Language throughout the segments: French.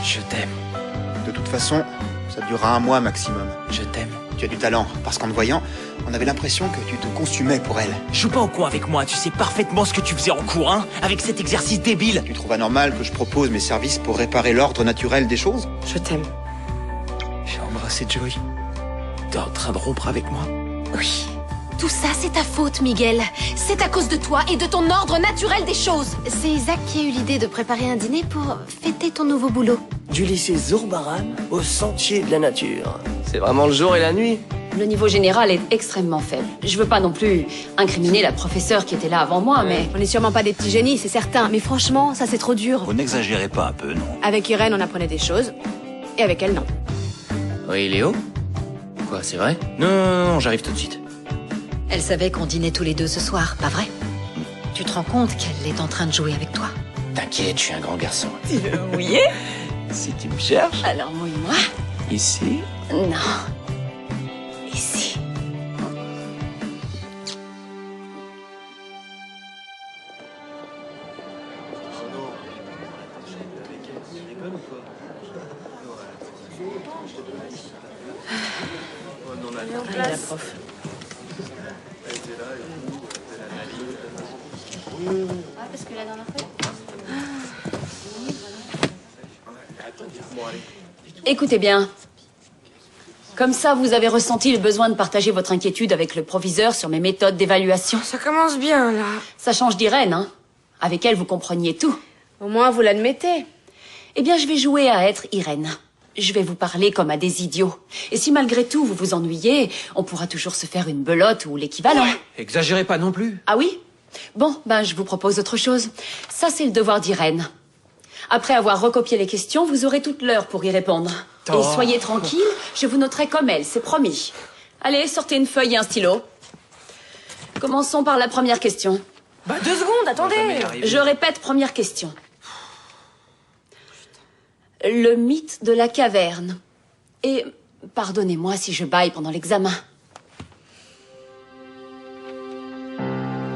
Je t'aime. De toute façon, ça durera un mois maximum. Je t'aime. Tu as du talent, parce qu'en te voyant, on avait l'impression que tu te consumais pour elle. Joue pas au con avec moi, tu sais parfaitement ce que tu faisais en cours, hein, avec cet exercice débile. Tu trouves anormal que je propose mes services pour réparer l'ordre naturel des choses? Je t'aime. J'ai embrassé Joey. T'es en train de rompre avec moi? Oui. Tout ça, c'est ta faute, Miguel. C'est à cause de toi et de ton ordre naturel des choses. C'est Isaac qui a eu l'idée de préparer un dîner pour fêter ton nouveau boulot. Du lycée Zurbaran au sentier de la nature. C'est vraiment le jour et la nuit. Le niveau général est extrêmement faible. Je veux pas non plus incriminer la professeure qui était là avant moi, mais... On n'est sûrement pas des petits génies, c'est certain. Mais franchement, ça c'est trop dur. Vous n'exagérez pas un peu, non? Avec Irène, on apprenait des choses. Et avec elle, non. Oui, Léo? Quoi, c'est vrai? Non, j'arrive tout de suite. Elle savait qu'on dînait tous les deux ce soir, pas vrai? Tu te rends compte qu'elle est en train de jouer avec toi? T'inquiète, je suis un grand garçon. Tu veux mouiller? Si tu me cherches, Alors mouille-moi. ici... Non. Ici. Allez, la prof. Parce que la dernière fois... Écoutez bien. Comme ça, vous avez ressenti le besoin de partager votre inquiétude avec le proviseur sur mes méthodes d'évaluation. Ça commence bien, là. Ça change d'Irène, hein. Avec elle, vous compreniez tout. Au moins, vous l'admettez. Eh bien, je vais jouer à être Irène. Je vais vous parler comme à des idiots. Et si malgré tout, vous vous ennuyez, on pourra toujours se faire une belote ou l'équivalent. Exagérez pas non plus. Ah oui? Bon, ben, je vous propose autre chose. Ça, c'est le devoir d'Irène. Après avoir recopié les questions, vous aurez toute l'heure pour y répondre. Et soyez tranquille, je vous noterai comme elle, c'est promis. Allez, sortez une feuille et un stylo. Commençons par la première question. Bah, 2 secondes, attendez. Je répète, première question. Le mythe de la caverne. Et pardonnez-moi si je bâille pendant l'examen.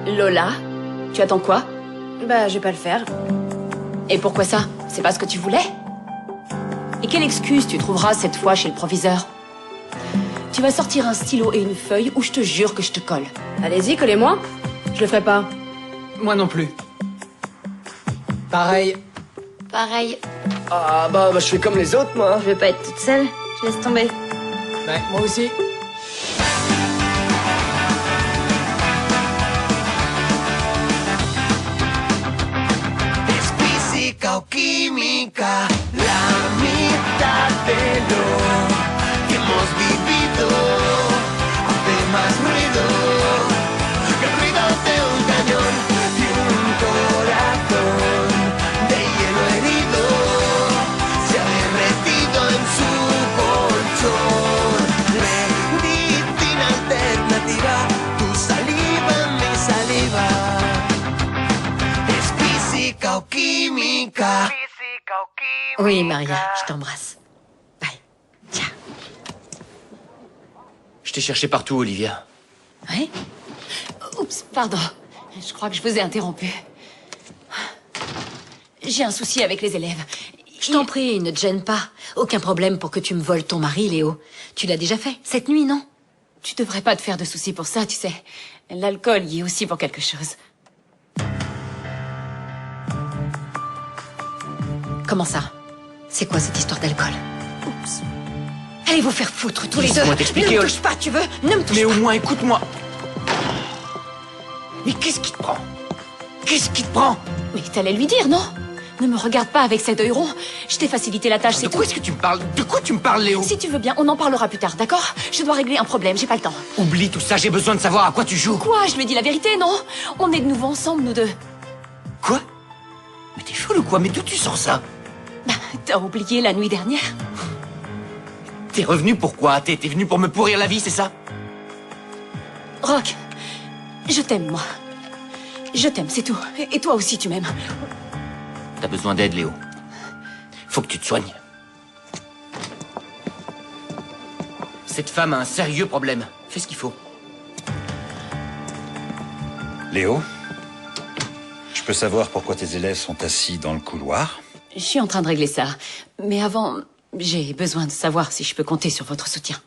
Lola, tu attends quoi? Bah, je vais pas le faire. Et pourquoi ça? C'est pas ce que tu voulais? Et quelle excuse tu trouveras cette fois chez le proviseur? Tu vas sortir un stylo et une feuille ou je te jure que je te colle. Allez-y, collez-moi. Je le ferai pas. Moi non plus. Pareil. Pareil. Ah bah, je fais comme les autres, moi. Je vais pas être toute seule. Je laisse tomber. Ouais, moi aussi. Es física o química, la mitad de lo que hemos vivido hace más ruido que el ruido de un cañón y un corazón de hielo herido se ha derretido en su colchón. Medicina alternativa, tu saliva, mi saliva. Es física o química. Oui, Maria, je t'embrasse. Bye. Ciao. Je t'ai cherché partout, Olivia. Oui? Oups, pardon. Je crois que je vous ai interrompu. J'ai un souci avec les élèves. Je t'en prie, ne te gêne pas. Aucun problème pour que tu me voles ton mari, Léo. Tu l'as déjà fait, cette nuit, non? Tu devrais pas te faire de soucis pour ça, tu sais. L'alcool y est aussi pour quelque chose. Comment ça? C'est quoi cette histoire d'alcool? Oups. Allez vous faire foutre, tous les deux. Laisse-moi t'expliquer, Ne me touche pas, tu veux? Ne me touche Mais pas. au moins, écoute-moi. Mais qu'est-ce qui te prend? Qu'est-ce qui te prend? Mais t'allais lui dire, non? Ne me regarde pas avec cet œil rond. Je t'ai facilité la tâche, De c'est quoi tout. est-ce que tu me parles? De quoi tu me parles, Léo? Si tu veux bien, on en parlera plus tard, d'accord? Je dois régler un problème, j'ai pas le temps. Oublie tout ça, j'ai besoin de savoir à quoi tu joues. Quoi? Je lui ai dit la vérité, non? On est de nouveau ensemble, nous deux. Quoi? Mais t'es folle ou quoi? Mais d'où tu sors ça? Bah, t'as oublié la nuit dernière? T'es revenu pourquoi? T'es venu pour me pourrir la vie, c'est ça? Rock, je t'aime, moi. Je t'aime, c'est tout. Et toi aussi, tu m'aimes. T'as besoin d'aide, Léo. Faut que tu te soignes. Cette femme a un sérieux problème. Fais ce qu'il faut. Léo, je peux savoir pourquoi tes élèves sont assis dans le couloir? Je suis en train de régler ça. Mais avant, j'ai besoin de savoir si je peux compter sur votre soutien.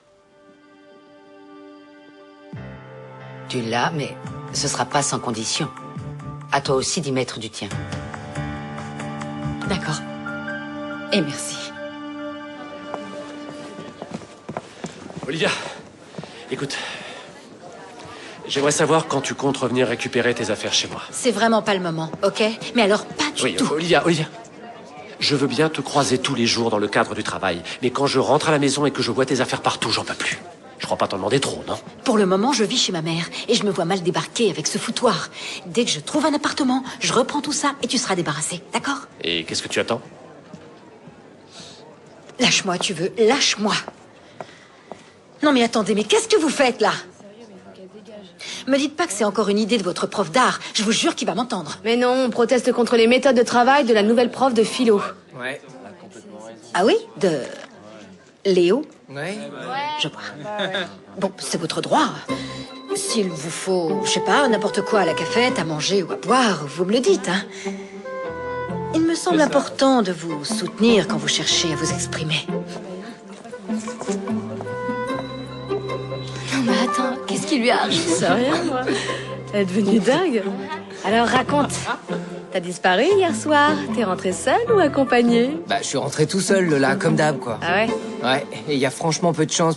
Tu l'as, mais ce sera pas sans condition. À toi aussi d'y mettre du tien. D'accord. Et merci. Olivia, écoute. J'aimerais savoir quand tu comptes revenir récupérer tes affaires chez moi. C'est vraiment pas le moment, ok? Mais alors, pas du tout. Olivia. Je veux bien te croiser tous les jours dans le cadre du travail. Mais quand je rentre à la maison et que je vois tes affaires partout, j'en peux plus. Je crois pas t'en demander trop, non? Pour le moment, je vis chez ma mère et je me vois mal débarquer avec ce foutoir. Dès que je trouve un appartement, je reprends tout ça et tu seras débarrassé, d'accord? Et qu'est-ce que tu attends? Lâche-moi, tu veux, lâche-moi. Non mais attendez, mais qu'est-ce que vous faites là? Me dites pas que c'est encore une idée de votre prof d'art. Je vous jure qu'il va m'entendre. Mais non, on proteste contre les méthodes de travail de la nouvelle prof de philo. Ouais. Ah oui? De... Léo? Ouais. Je vois. Bon, c'est votre droit. S'il vous faut, je sais pas, n'importe quoi à la cafette, à manger ou à boire, vous me le dites, hein. Il me semble important de vous soutenir quand vous cherchez à vous exprimer. Non mais attends, qu'est-ce qui lui arrive? Je sais rien, moi. Elle est devenue dingue. Alors raconte. T'as disparu hier soir? T'es rentré seul ou accompagné? Bah, je suis rentré tout seul, là, comme d'hab, quoi. Ah ouais? Ouais, et il y a franchement peu de chance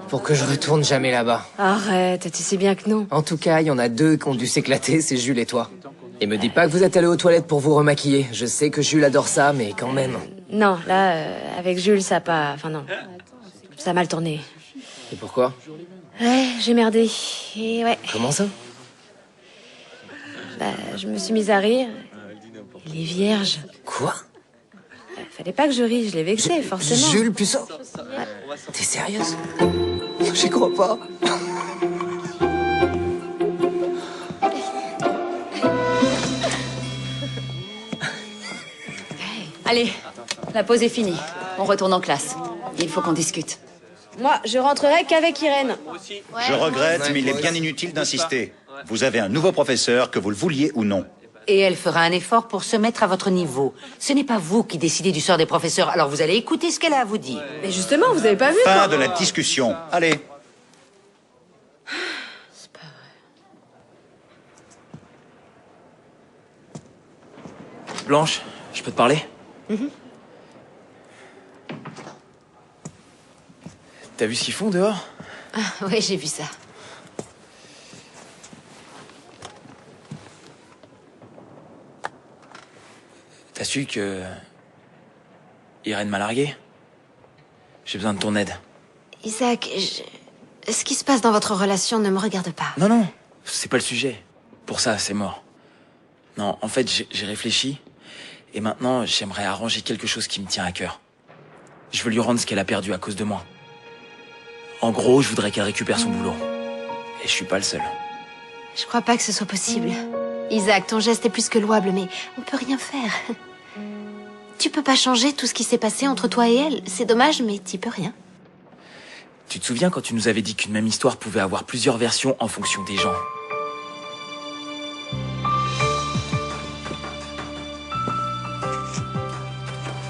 pour que je retourne jamais là-bas. Arrête, tu sais bien que non. En tout cas, il y en a deux qui ont dû s'éclater, c'est Jules et toi. Et me dis pas que vous êtes allés aux toilettes pour vous remaquiller. Je sais que Jules adore ça, mais quand même. Non, là, avec Jules, ça a pas... Enfin non. Ça a mal tourné. Et pourquoi? Ouais, j'ai merdé. Et ouais, Comment ça? bah, je me suis mise à rire. Il est vierge. Quoi? Fallait pas que je rie, je l'ai vexé, forcément. Jules Puceau? T'es sérieuse? J'y crois pas. Allez, la pause est finie. On retourne en classe. Il faut qu'on discute. Moi, je rentrerai qu'avec Irène. Je regrette, mais il est bien inutile d'insister. Vous avez un nouveau professeur, que vous le vouliez ou non. Et elle fera un effort pour se mettre à votre niveau. Ce n'est pas vous qui décidez du sort des professeurs, alors vous allez écouter ce qu'elle a à vous dire. Mais justement, vous avez pas vu Fin de la discussion. Allez. C'est pas vrai. Blanche, je peux te parler? T'as vu ce qu'ils font dehors? Ah, ouais, j'ai vu ça. T'as su que... Irène m'a largué? J'ai besoin de ton aide. Isaac, ce qui se passe dans votre relation ne me regarde pas. Non, c'est pas le sujet. Pour ça, c'est mort. Non, en fait, j'ai réfléchi. Et maintenant, j'aimerais arranger quelque chose qui me tient à cœur. Je veux lui rendre ce qu'elle a perdu à cause de moi. En gros, je voudrais qu'elle récupère son boulot. Et je suis pas le seul. Je crois pas que ce soit possible. Isaac, ton geste est plus que louable, mais on peut rien faire. Tu peux pas changer tout ce qui s'est passé entre toi et elle. C'est dommage, mais t'y peux rien. Tu te souviens quand tu nous avais dit qu'une même histoire pouvait avoir plusieurs versions en fonction des gens?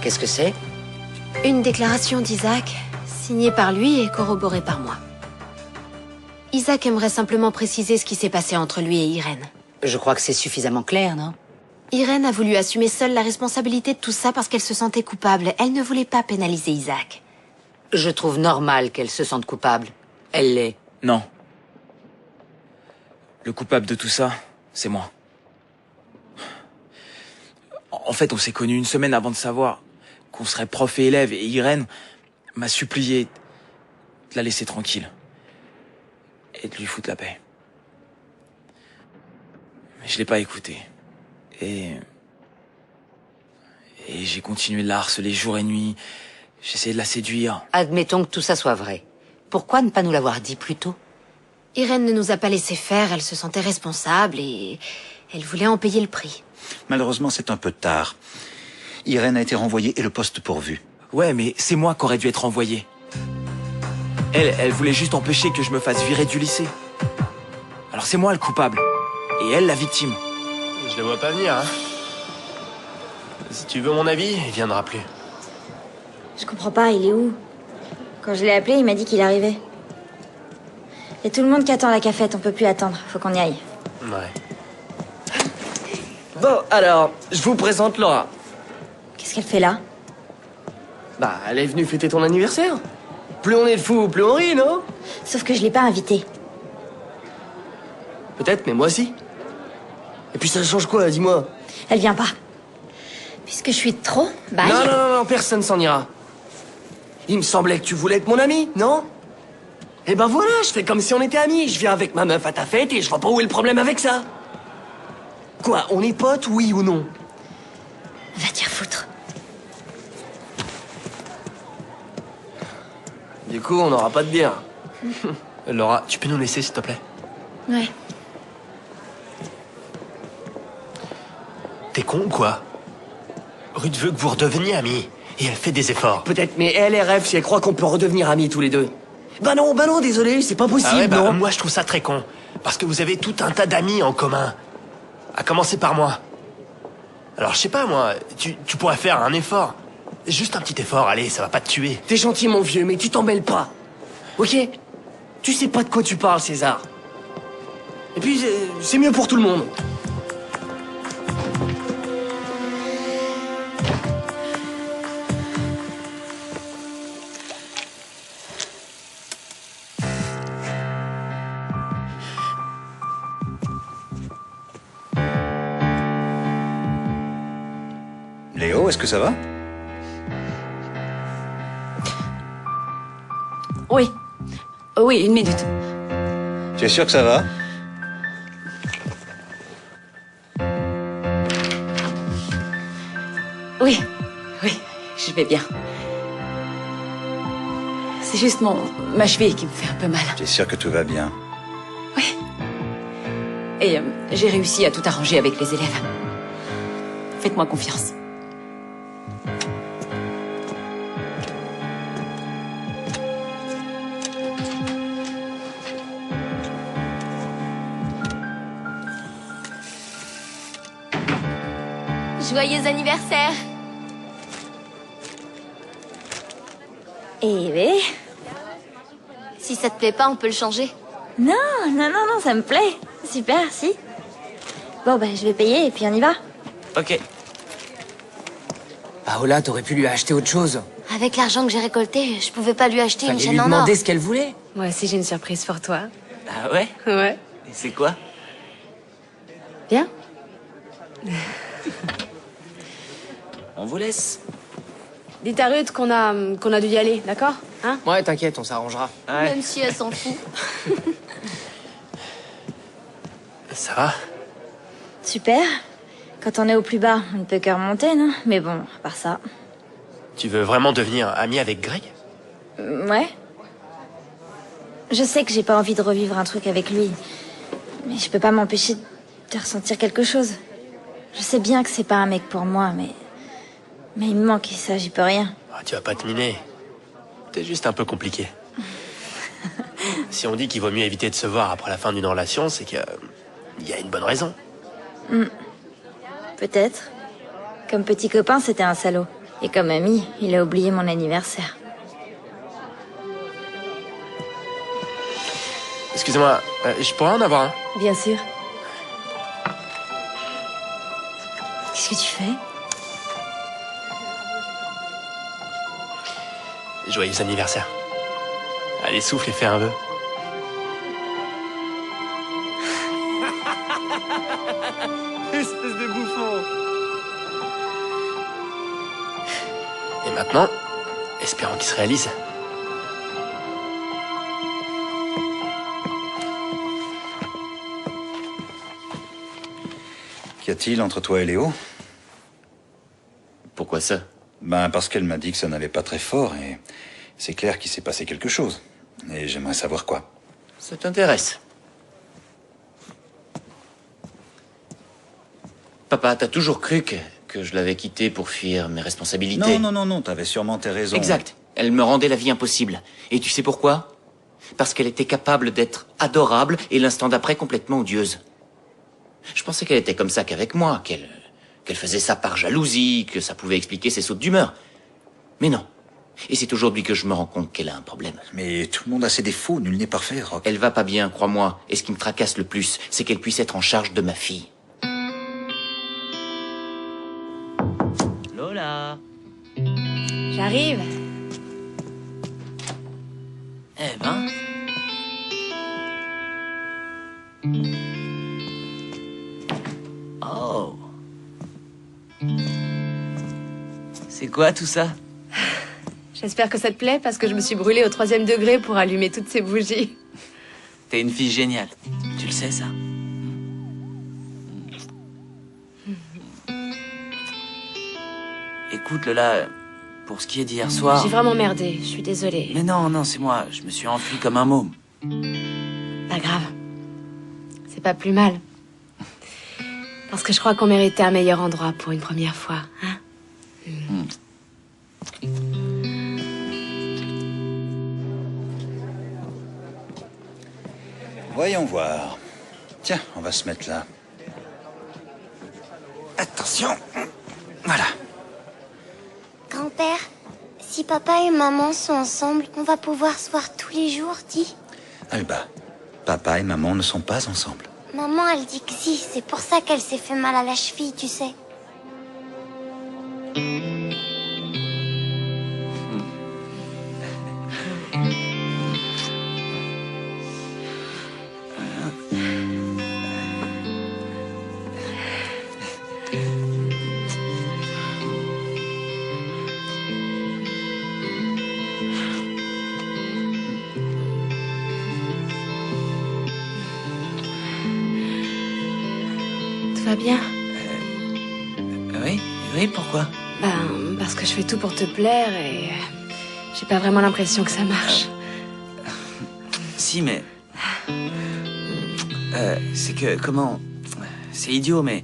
Qu'est-ce que c'est? Une déclaration d'Isaac, signée par lui et corroborée par moi. Isaac aimerait simplement préciser ce qui s'est passé entre lui et Irène. Je crois que c'est suffisamment clair, non? Irène a voulu assumer seule la responsabilité de tout ça parce qu'elle se sentait coupable. Elle ne voulait pas pénaliser Isaac. Je trouve normal qu'elle se sente coupable. Elle l'est. Non. Le coupable de tout ça, c'est moi. En fait, on s'est connus une semaine avant de savoir qu'on serait prof et élève, et Irène m'a supplié de la laisser tranquille et de lui foutre la paix. Mais je l'ai pas écoutée. Et j'ai continué de la harceler jour et nuit. J'essayais de la séduire. Admettons que tout ça soit vrai. Pourquoi ne pas nous l'avoir dit plus tôt? Irène ne nous a pas laissé faire, elle se sentait responsable et elle voulait en payer le prix. Malheureusement, c'est un peu tard. Irène a été renvoyée et le poste pourvu. Ouais, mais c'est moi qui aurais dû être envoyé. Elle voulait juste empêcher que je me fasse virer du lycée. Alors c'est moi le coupable. Et elle la victime. Je le vois pas venir, hein. Si tu veux mon avis, il viendra plus. Je comprends pas, il est où? Quand je l'ai appelé, il m'a dit qu'il arrivait. Il y a tout le monde qui attend la cafette, on peut plus attendre, faut qu'on y aille. Ouais. Bon, alors, je vous présente Laura. Qu'est-ce qu'elle fait là? Bah, elle est venue fêter ton anniversaire. Plus on est de fous, plus on rit, non? Sauf que je l'ai pas invitée. Peut-être, mais moi aussi. Et puis ça change quoi, dis-moi? Elle vient pas. Puisque je suis de trop, bye. Non, personne s'en ira. Il me semblait que tu voulais être mon ami, non? Eh ben voilà, je fais comme si on était amis. Je viens avec ma meuf à ta fête et je vois pas où est le problème avec ça. Quoi, on est potes, oui ou non? Va t'y foutre. Du coup, on n'aura pas de bière. Laura, tu peux nous laisser, s'il te plaît? Ouais. T'es con ou quoi? Ruth veut que vous redeveniez amis. Et elle fait des efforts. Peut-être, mais elle rêve si elle croit qu'on peut redevenir amis tous les deux. Bah non, désolé, c'est pas possible, Ah ouais, non? moi je trouve ça très con. Parce que vous avez tout un tas d'amis en commun. À commencer par moi. Alors je sais pas moi, tu pourrais faire un effort. Juste un petit effort, allez, ça va pas te tuer. T'es gentil, mon vieux, mais tu t'en mêles pas. Ok? Tu sais pas de quoi tu parles, César. Et puis, c'est mieux pour tout le monde. Léo, est-ce que ça va? Oui. Oui, une minute. Tu es sûr que ça va? Oui, je vais bien. C'est juste ma cheville qui me fait un peu mal. Tu es sûr que tout va bien? Et j'ai réussi à tout arranger avec les élèves. Faites-moi confiance. Joyeux anniversaire! Eh oui. Si ça te plaît pas, on peut le changer. Non, ça me plaît. Super, si. Bon, bah, je vais payer et puis on y va. Ok. Paola, t'aurais pu lui acheter autre chose. Avec l'argent que j'ai récolté, je pouvais pas lui acheter une Fallait chaîne lui en or. demander ce qu'elle voulait. Moi aussi, j'ai une surprise pour toi. Ah ouais? Ouais. Et c'est quoi? Bien. On vous laisse. Dites à Ruth qu'on a dû y aller, d'accord? Hein? Ouais, t'inquiète, on s'arrangera. Même si elle s'en fout. Ça va? Super. Quand on est au plus bas, on ne peut que remonter, non? Mais bon, à part ça... Tu veux vraiment devenir ami avec Greg? Ouais. Je sais que j'ai pas envie de revivre un truc avec lui. Mais je peux pas m'empêcher de ressentir quelque chose. Je sais bien que c'est pas un mec pour moi, mais il me manque et ça, j'y peux rien. Ah, tu vas pas te miner. T'es juste un peu compliqué. Si on dit qu'il vaut mieux éviter de se voir après la fin d'une relation, c'est que... il y a une bonne raison. Peut-être. Comme petit copain, c'était un salaud. Et comme ami, il a oublié mon anniversaire. Excusez-moi, je pourrais en avoir un? Bien sûr. Qu'est-ce que tu fais? Joyeux anniversaire. Allez, souffle et fais un vœu. Espèce de bouffon. Et maintenant, espérons qu'il se réalise. Qu'y a-t-il entre toi et Léo? Pourquoi ça? Ben, parce qu'elle m'a dit que ça n'allait pas très fort et c'est clair qu'il s'est passé quelque chose. Et j'aimerais savoir quoi. Ça t'intéresse? Papa, t'as toujours cru que je l'avais quittée pour fuir mes responsabilités? Non, t'avais sûrement tes raisons. Exact. Elle me rendait la vie impossible. Et tu sais pourquoi? Parce qu'elle était capable d'être adorable et l'instant d'après complètement odieuse. Je pensais qu'elle était comme ça qu'avec moi, qu'elle faisait ça par jalousie, que ça pouvait expliquer ses sautes d'humeur. Mais non. Et c'est aujourd'hui que je me rends compte qu'elle a un problème. Mais tout le monde a ses défauts, nul n'est parfait, Rock. Elle va pas bien, crois-moi. Et ce qui me tracasse le plus, c'est qu'elle puisse être en charge de ma fille. Lola. J'arrive. Eh ben... Oh. C'est quoi tout ça? J'espère que ça te plaît parce que je me suis brûlée au 3e degré pour allumer toutes ces bougies. T'es une fille géniale. Tu le sais, ça? Écoute, Lola, pour ce qui est d'hier soir... J'ai vraiment merdé, je suis désolée. Mais non, c'est moi. Je me suis enfui comme un môme. Pas grave. C'est pas plus mal. Parce que je crois qu'on méritait un meilleur endroit pour une première fois, hein? Voyons voir. Tiens, on va se mettre là. Attention. Voilà. Grand-père, si papa et maman sont ensemble, on va pouvoir se voir tous les jours, dis. Alba, papa et maman ne sont pas ensemble. Maman, elle dit que si, c'est pour ça qu'elle s'est fait mal à la cheville, tu sais. Tout va bien? Oui, pourquoi? Ben, parce que je fais tout pour te plaire et... j'ai pas vraiment l'impression que ça marche. Si, mais... c'est que, comment... C'est idiot, mais...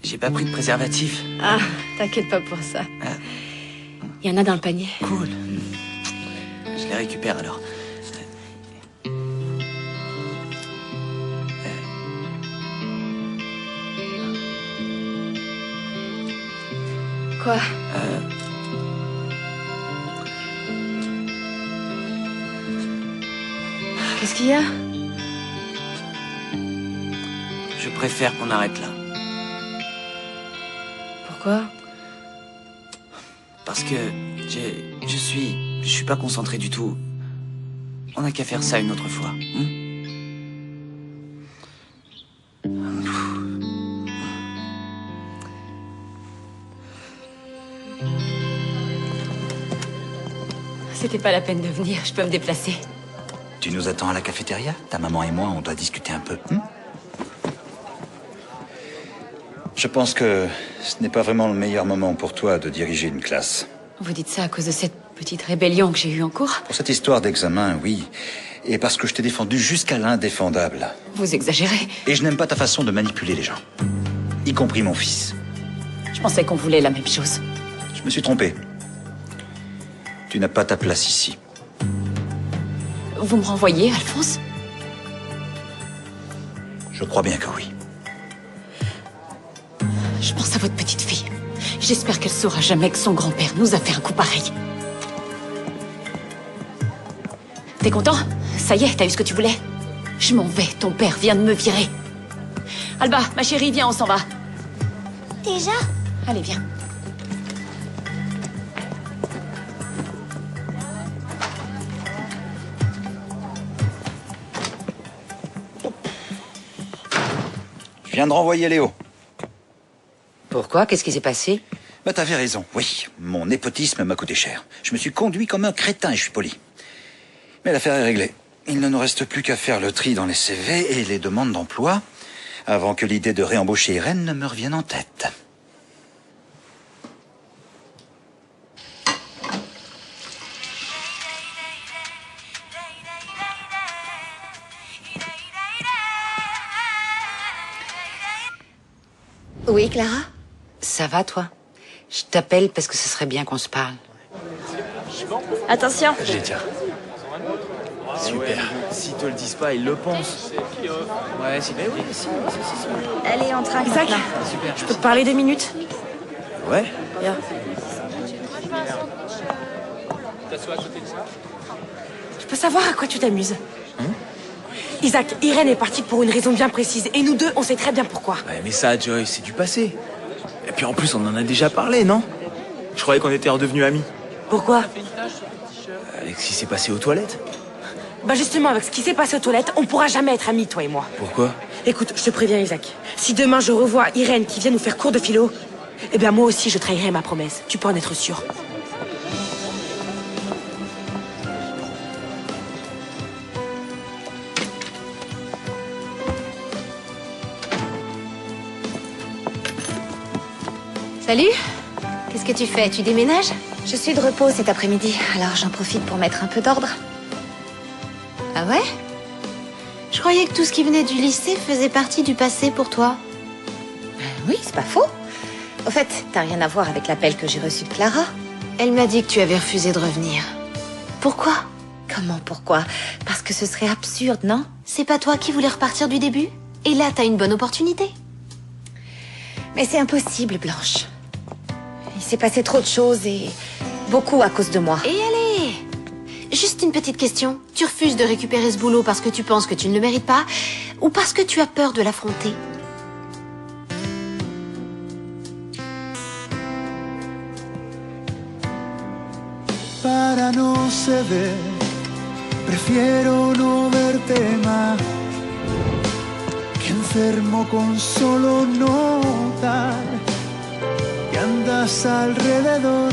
j'ai pas pris de préservatif. Ah, t'inquiète pas pour ça. Il y en a dans le panier. Cool. Je les récupère alors. Quoi? Qu'est-ce qu'il y a? Je préfère qu'on arrête là. Pourquoi? Parce que je suis pas concentré du tout. On n'a qu'à faire ça une autre fois. C'était pas la peine de venir, je peux me déplacer. Tu nous attends à la cafétéria? Ta maman et moi, on doit discuter un peu. Je pense que ce n'est pas vraiment le meilleur moment pour toi de diriger une classe. Vous dites ça à cause de cette petite rébellion que j'ai eue en cours? Pour cette histoire d'examen, oui. Et parce que je t'ai défendu jusqu'à l'indéfendable. Vous exagérez. Et je n'aime pas ta façon de manipuler les gens. Y compris mon fils. Je pensais qu'on voulait la même chose. Je me suis trompé. Tu n'as pas ta place ici. Vous me renvoyez, Alphonse? Je crois bien que oui. Je pense à votre petite fille. J'espère qu'elle saura jamais que son grand-père nous a fait un coup pareil. T'es content? Ça y est, t'as eu ce que tu voulais? Je m'en vais, ton père vient de me virer. Alba, ma chérie, viens, on s'en va. Déjà? Allez, viens. Je viens de renvoyer Léo. Pourquoi? Qu'est-ce qui s'est passé? Bah, t'avais raison, oui. Mon népotisme m'a coûté cher. Je me suis conduit comme un crétin et je suis poli. Mais l'affaire est réglée. Il ne nous reste plus qu'à faire le tri dans les CV et les demandes d'emploi avant que l'idée de réembaucher Irène ne me revienne en tête. Oui, Clara? Ça va, toi? Je t'appelle parce que ce serait bien qu'on se parle. Attention. J'ai tiens. Super. S'ils te le disent pas, ils le pensent. Ouais, si, mais oui, si. Elle est en train. Isaac, Super. je peux te parler 2 minutes? Ouais. Viens. Je peux savoir à quoi tu t'amuses? Isaac, Irène est partie pour une raison bien précise, et nous deux, on sait très bien pourquoi. Ouais, mais ça, Joy, c'est du passé. Et puis en plus, on en a déjà parlé, non? Je croyais qu'on était redevenus amis. Pourquoi? Avec ce qui s'est passé aux toilettes. Bah justement, avec ce qui s'est passé aux toilettes, on pourra jamais être amis, toi et moi. Pourquoi? Écoute, je te préviens, Isaac. Si demain je revois Irène qui vient nous faire cours de philo, eh bien moi aussi je trahirai ma promesse. Tu peux en être sûr. Salut. Qu'est-ce que tu fais? Tu déménages? Je suis de repos cet après-midi, alors j'en profite pour mettre un peu d'ordre. Ah ouais? Je croyais que tout ce qui venait du lycée faisait partie du passé pour toi. Oui, c'est pas faux. Au fait, t'as rien à voir avec l'appel que j'ai reçu de Clara. Elle m'a dit que tu avais refusé de revenir. Pourquoi? Comment pourquoi? Parce que ce serait absurde, non? C'est pas toi qui voulais repartir du début? Et là, t'as une bonne opportunité. Mais c'est impossible, Blanche. Il s'est passé trop de choses et beaucoup à cause de moi. Et allez! Juste une petite question. Tu refuses de récupérer ce boulot parce que tu penses que tu ne le mérites pas ou parce que tu as peur de l'affronter? Para no ceder, prefiero no verte más. Que enfermo con solo notar que andas alrededor.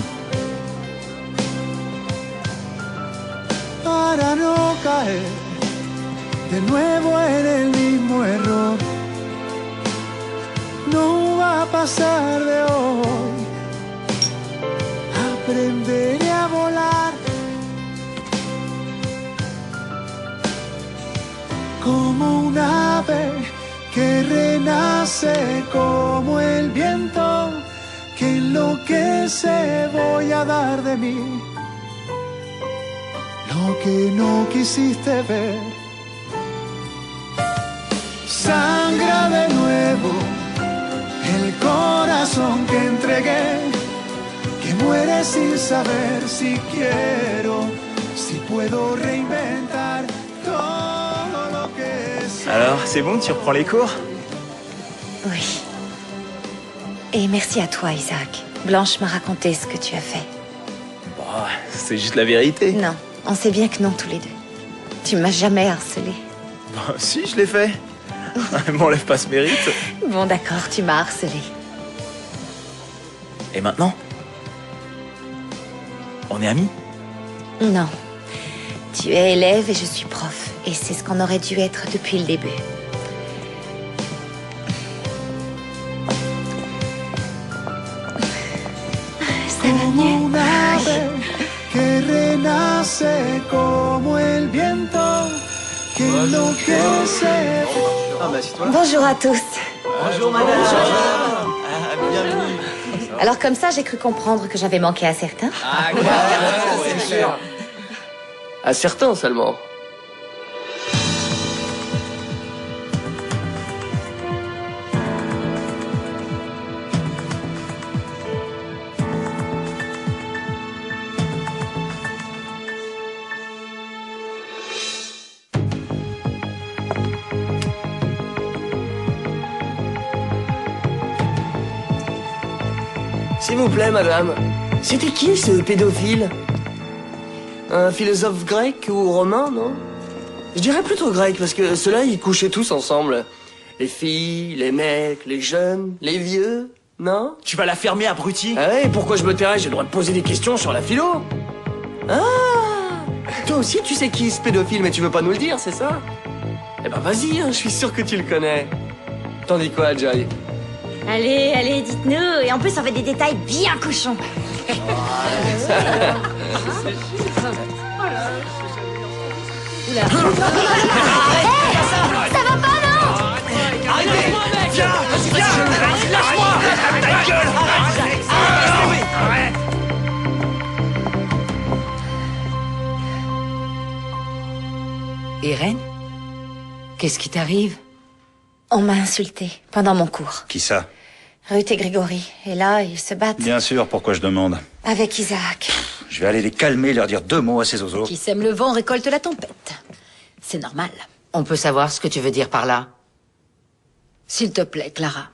Para no caer de nuevo en el mismo error. No va a pasar de hoy. Aprenderé a volar como un ave que renace, como el viento que enloquece. Voy a dar de mí lo que no quisiste ver. Sangra de nuevo el corazón que entregué, que muere sin saber si quiero, si puedo reinventar todo lo que sé. Alors, c'est bon, tu reprends les cours? Oui. Et merci à toi, Isaac. Blanche m'a raconté ce que tu as fait. Bon, c'est juste la vérité. Non, on sait bien que non tous les deux. Tu m'as jamais harcelé. Bon, si, je l'ai fait. M'enlève pas ce mérite. Bon, d'accord, tu m'as harcelé. Et maintenant? On est amis? Non. Tu es élève et je suis prof. Et c'est ce qu'on aurait dû être depuis le début. Ça va mieux? Un ave que renace como el viento que enloquece. Bonjour à tous. Bonjour madame. Bienvenue. Alors comme ça, j'ai cru comprendre que j'avais manqué à certains. Ah, c'est sûr. À certains seulement. S'il vous plaît, madame, c'était qui ce pédophile? Un philosophe grec ou romain, non? Je dirais plutôt grec, parce que ceux-là, ils couchaient tous ensemble. Les filles, les mecs, les jeunes, les vieux, non? Tu vas la fermer, abruti? Ah ouais, pourquoi je me tairais? J'ai le droit de poser des questions sur la philo. Ah! Toi aussi, tu sais qui est ce pédophile, mais tu veux pas nous le dire, c'est ça? Eh ben vas-y, hein, je suis sûr que tu le connais. T'en dis quoi, Joy? Allez, allez, dites-nous. Et en plus, on fait des détails bien cochons. Oula. Ça va pas, non? Arrêtez-moi, mec! Viens! Lâche-moi! Ta gueule! Arrête! Irène? Qu'est-ce qui t'arrive? On m'a insulté pendant mon cours. Qui ça? Ruth et Grégory. Et là, ils se battent. Bien sûr, pourquoi je demande? Avec Isaac. Je vais aller les calmer, leur dire 2 mots à ces oiseaux. Qui sème le vent récolte la tempête. C'est normal. On peut savoir ce que tu veux dire par là? S'il te plaît, Clara.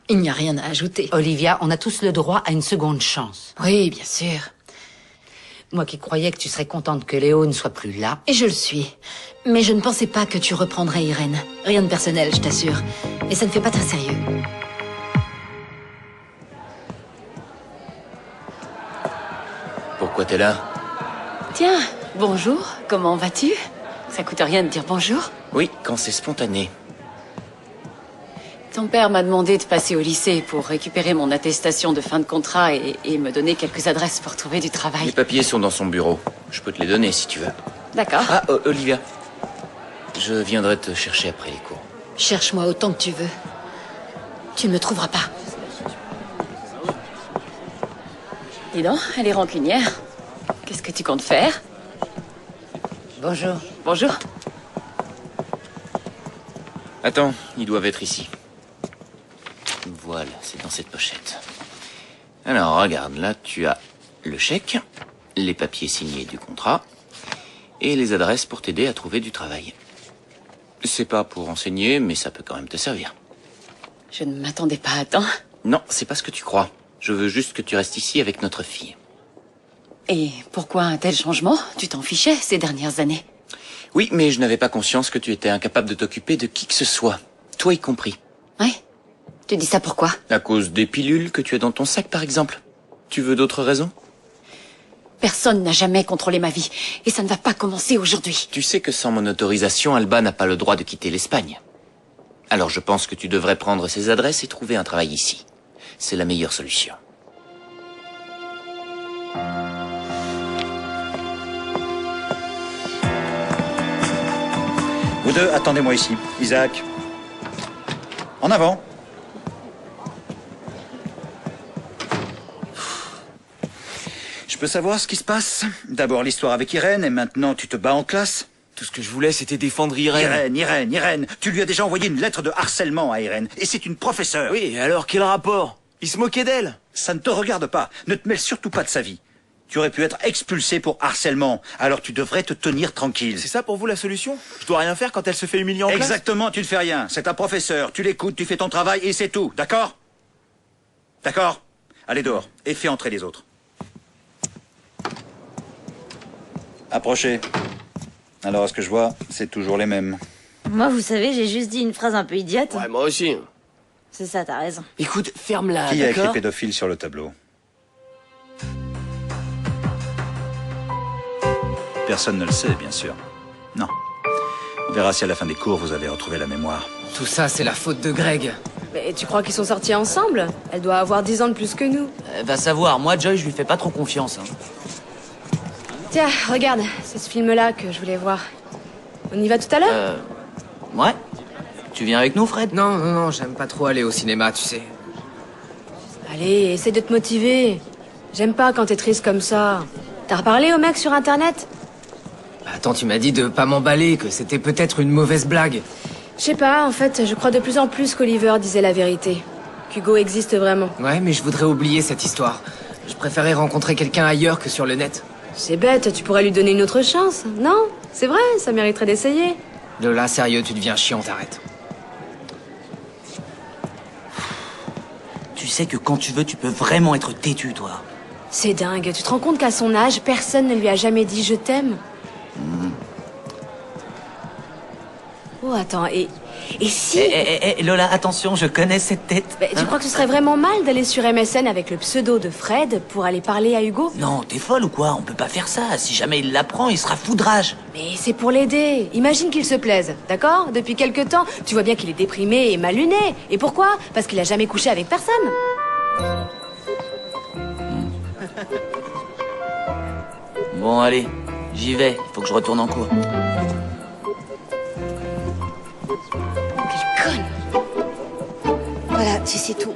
Il n'y a rien à ajouter. Olivia, on a tous le droit à une seconde chance. Oui, bien sûr. Moi qui croyais que tu serais contente que Léo ne soit plus là. Et je le suis. Mais je ne pensais pas que tu reprendrais Irène. Rien de personnel, je t'assure. Et ça ne fait pas très sérieux. Pourquoi t'es là? Tiens, bonjour, comment vas-tu? Ça coûte rien de dire bonjour. Oui, quand c'est spontané. Ton père m'a demandé de passer au lycée pour récupérer mon attestation de fin de contrat et me donner quelques adresses pour trouver du travail. Les papiers sont dans son bureau. Je peux te les donner si tu veux. D'accord. Ah, Olivia. Je viendrai te chercher après les cours. Cherche-moi autant que tu veux. Tu ne me trouveras pas. Dis donc, elle est rancunière. Qu'est-ce que tu comptes faire? Bonjour. Bonjour. Attends, ils doivent être ici. Voilà, c'est dans cette pochette. Alors, regarde, là, tu as le chèque, les papiers signés du contrat et les adresses pour t'aider à trouver du travail. C'est pas pour enseigner, mais ça peut quand même te servir. Je ne m'attendais pas à tant. Non, c'est pas ce que tu crois. Je veux juste que tu restes ici avec notre fille. Et pourquoi un tel changement? Tu t'en fichais ces dernières années. Oui, mais je n'avais pas conscience que tu étais incapable de t'occuper de qui que ce soit, toi y compris. Ouais. Tu dis ça pourquoi? À cause des pilules que tu as dans ton sac, par exemple. Tu veux d'autres raisons? Personne n'a jamais contrôlé ma vie, et ça ne va pas commencer aujourd'hui. Tu sais que sans mon autorisation, Alba n'a pas le droit de quitter l'Espagne. Alors je pense que tu devrais prendre ses adresses et trouver un travail ici. C'est la meilleure solution. Vous deux, attendez-moi ici. Isaac. En avant. Je peux savoir ce qui se passe? D'abord l'histoire avec Irène, et maintenant tu te bats en classe? Tout ce que je voulais, c'était défendre Irène. Irène. Tu lui as déjà envoyé une lettre de harcèlement à Irène, et c'est une professeure. Oui, et alors quel rapport? Il se moquait d'elle. Ça ne te regarde pas. Ne te mêle surtout pas de sa vie. Tu aurais pu être expulsé pour harcèlement, alors tu devrais te tenir tranquille. C'est ça pour vous la solution? Je dois rien faire quand elle se fait humilier en classe? Exactement, tu ne fais rien. C'est un professeur, tu l'écoutes, tu fais ton travail et c'est tout, d'accord? D'accord? Allez dehors, et fais entrer les autres. Approchez. Alors, à ce que je vois, c'est toujours les mêmes. Moi, vous savez, j'ai juste dit une phrase un peu idiote. Ouais, moi aussi. C'est ça, t'as raison. Écoute, ferme-la, Qui a d'accord? écrit pédophile sur le tableau? Personne ne le sait, bien sûr. Non. On verra si à la fin des cours, vous avez retrouvé la mémoire. Tout ça, c'est la faute de Greg. Mais tu crois qu'ils sont sortis ensemble? Elle doit avoir 10 ans de plus que nous. Va savoir, moi Joy, je lui fais pas trop confiance. Tiens, regarde, c'est ce film-là que je voulais voir. On y va tout à l'heure? Ouais. Tu viens avec nous, Fred? Non, j'aime pas trop aller au cinéma, tu sais. Allez, essaie de te motiver. J'aime pas quand t'es triste comme ça. T'as reparlé au mec sur Internet? Attends, tu m'as dit de pas m'emballer, que c'était peut-être une mauvaise blague. Je sais pas, en fait, je crois de plus en plus qu'Oliver disait la vérité. Qu'Hugo existe vraiment. Ouais, mais je voudrais oublier cette histoire. Je préférais rencontrer quelqu'un ailleurs que sur le net. C'est bête, tu pourrais lui donner une autre chance, non? C'est vrai, ça mériterait d'essayer. Lola, sérieux, tu deviens chiante, arrête. Tu sais que quand tu veux, tu peux vraiment être têtu, toi. C'est dingue, tu te rends compte qu'à son âge, personne ne lui a jamais dit « je t'aime » Oh, attends, et si... Lola, attention, je connais cette tête. Tu crois que ce serait vraiment mal d'aller sur MSN avec le pseudo de Fred pour aller parler à Hugo? Non, t'es folle ou quoi? On peut pas faire ça. Si jamais il l'apprend, il sera fou de rage. Mais c'est pour l'aider. Imagine qu'il se plaise, d'accord? Depuis quelque temps, tu vois bien qu'il est déprimé et mal luné. Et pourquoi? Parce qu'il a jamais couché avec personne. Bon, allez, j'y vais. Il faut que je retourne en cours. Voilà, tu sais tout.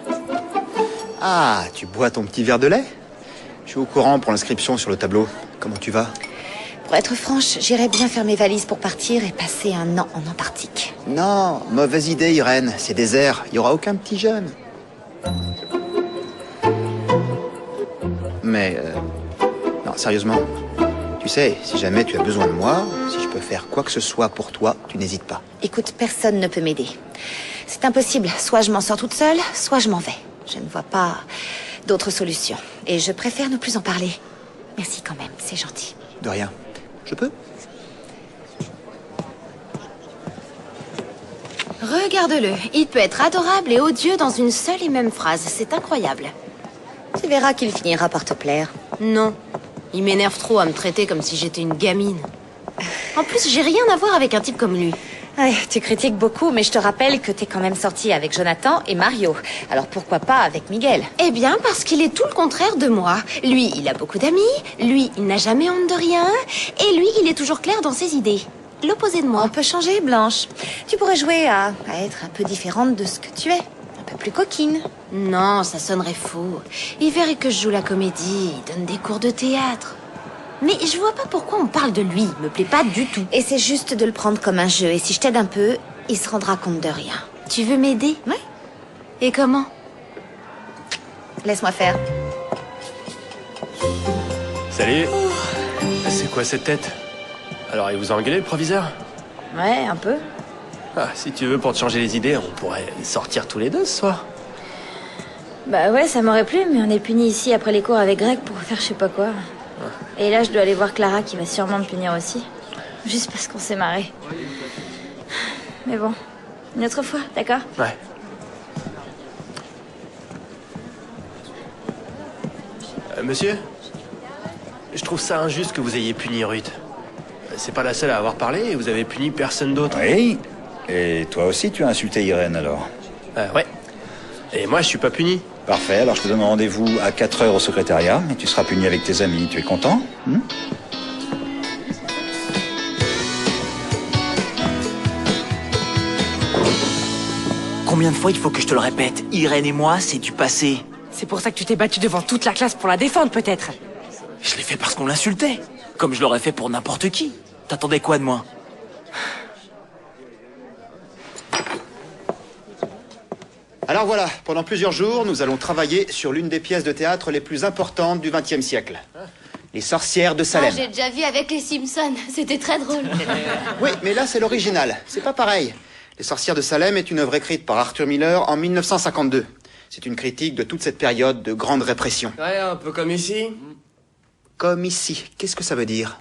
Ah, tu bois ton petit verre de lait? Je suis au courant pour l'inscription sur le tableau. Comment tu vas? Pour être franche, j'irais bien faire mes valises pour partir et passer un an en Antarctique. Non, mauvaise idée, Irène. C'est désert. Il y aura aucun petit jeune. Mais, non, sérieusement. Tu sais, si jamais tu as besoin de moi, si je peux faire quoi que ce soit pour toi, tu n'hésites pas. Écoute, personne ne peut m'aider. C'est impossible. Soit je m'en sors toute seule, soit je m'en vais. Je ne vois pas d'autre solution. Et je préfère ne plus en parler. Merci quand même, c'est gentil. De rien. Je peux? Regarde-le. Il peut être adorable et odieux dans une seule et même phrase. C'est incroyable. Tu verras qu'il finira par te plaire. Non. Il m'énerve trop à me traiter comme si j'étais une gamine. En plus, j'ai rien à voir avec un type comme lui. Ouais, tu critiques beaucoup, mais je te rappelle que t'es quand même sortie avec Jonathan et Mario. Alors pourquoi pas avec Miguel? Eh bien, parce qu'il est tout le contraire de moi. Lui, il a beaucoup d'amis. Lui, il n'a jamais honte de rien. Et lui, il est toujours clair dans ses idées. L'opposé de moi. On peut changer, Blanche. Tu pourrais jouer à être un peu différente de ce que tu es. Un peu plus coquine. Non, ça sonnerait faux. Il verrait que je joue la comédie, il donne des cours de théâtre. Mais je vois pas pourquoi on parle de lui, il me plaît pas du tout. Et c'est juste de le prendre comme un jeu, et si je t'aide un peu, il se rendra compte de rien. Tu veux m'aider? Ouais. Et comment? Laisse-moi faire. Salut. C'est quoi cette tête? Alors, il vous a engueulé, le proviseur? Ouais, un peu. Ah, si tu veux, pour te changer les idées, on pourrait sortir tous les deux ce soir. Bah ouais, ça m'aurait plu, mais on est punis ici après les cours avec Greg pour faire je sais pas quoi. Et là, je dois aller voir Clara qui va sûrement me punir aussi. Juste parce qu'on s'est marré. Mais bon, une autre fois, d'accord? Ouais. Monsieur, je trouve ça injuste que vous ayez puni Ruth. C'est pas la seule à avoir parlé et vous avez puni personne d'autre. Oui. Et toi aussi, tu as insulté Irène, alors? Ouais. Et moi, je suis pas puni. Parfait, alors je te donne rendez-vous à 4 heures au secrétariat et tu seras puni avec tes amis. Tu es content? Combien de fois il faut que je te le répète? Irène et moi, c'est du passé. C'est pour ça que tu t'es battu devant toute la classe pour la défendre, peut-être? Je l'ai fait parce qu'on l'insultait. Comme je l'aurais fait pour n'importe qui. T'attendais quoi de moi? Alors voilà, pendant plusieurs jours, nous allons travailler sur l'une des pièces de théâtre les plus importantes du XXe siècle. Les sorcières de Salem. J'ai déjà vu avec les Simpsons, c'était très drôle. Oui, mais là, c'est l'original. C'est pas pareil. Les sorcières de Salem est une œuvre écrite par Arthur Miller en 1952. C'est une critique de toute cette période de grande répression. Ouais, un peu comme ici. Comme ici. Qu'est-ce que ça veut dire?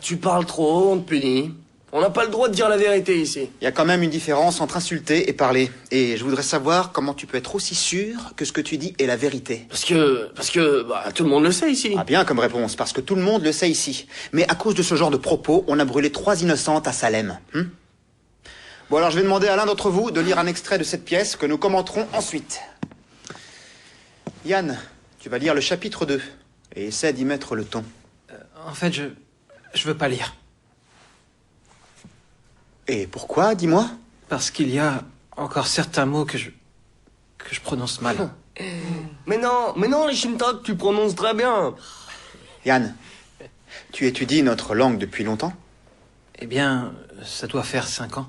Tu parles trop, on te punit. On n'a pas le droit de dire la vérité ici. Il y a quand même une différence entre insulter et parler. Et je voudrais savoir comment tu peux être aussi sûr que ce que tu dis est la vérité. Parce que, tout le monde le sait ici. Ah bien comme réponse, parce que tout le monde le sait ici. Mais à cause de ce genre de propos, on a brûlé 3 innocentes à Salem. Bon alors je vais demander à l'un d'entre vous de lire un extrait de cette pièce que nous commenterons ensuite. Yann, tu vas lire le chapitre 2 et essaie d'y mettre le ton. En fait, je veux pas lire. Et pourquoi, dis-moi? Parce qu'il y a encore certains mots que je prononce mal. Mais non, les Shintok, tu prononces très bien. Yann, tu étudies notre langue depuis longtemps? Eh bien, ça doit faire 5 ans.